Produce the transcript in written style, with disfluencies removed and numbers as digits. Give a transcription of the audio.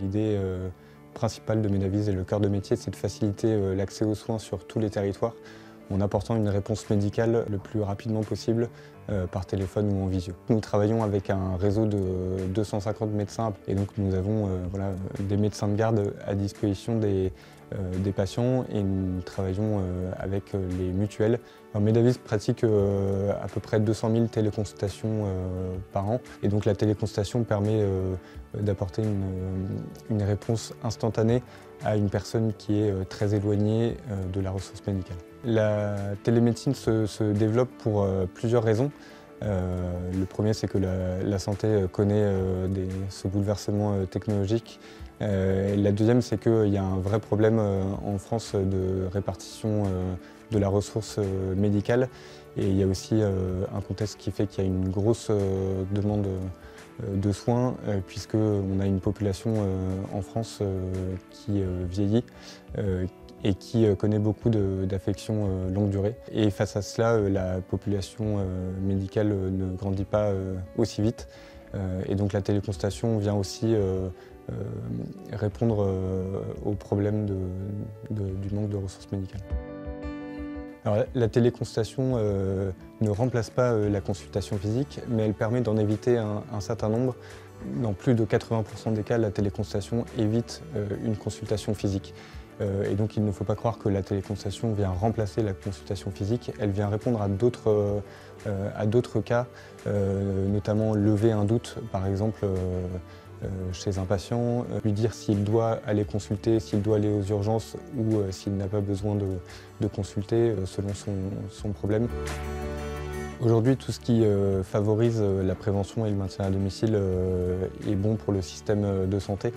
L'idée principale de Medavise et le cœur de métier, c'est de faciliter l'accès aux soins sur tous les territoires en apportant une réponse médicale le plus rapidement possible par téléphone ou en visio. Nous travaillons avec un réseau de 250 médecins et donc nous avons des médecins de garde à disposition des patients et nous travaillons avec les mutuelles. Medavise pratique à peu près 200 000 téléconsultations par an et donc la téléconsultation permet d'apporter une réponse instantanée à une personne qui est très éloignée de la ressource médicale. La télémédecine se développe pour plusieurs raisons. Le premier, c'est que la santé connaît ce bouleversement technologique. La deuxième, c'est qu'il y a un vrai problème en France de répartition de la ressource médicale. Et il y a aussi un contexte qui fait qu'il y a une grosse demande de soins, puisqu'on a une population en France qui vieillit et qui connaît beaucoup d'affections longue durée. Et face à cela, la population médicale ne grandit pas aussi vite. Et donc la téléconsultation vient aussi répondre au problème du manque de ressources médicales. Alors, la téléconsultation ne remplace pas la consultation physique, mais elle permet d'en éviter un certain nombre. Dans plus de 80% des cas, la téléconsultation évite une consultation physique. Et donc il ne faut pas croire que la téléconsultation vient remplacer la consultation physique, elle vient répondre à d'autres cas, notamment lever un doute, par exemple chez un patient, lui dire s'il doit aller consulter, s'il doit aller aux urgences ou s'il n'a pas besoin de consulter selon son problème. Aujourd'hui, tout ce qui favorise la prévention et le maintien à domicile est bon pour le système de santé.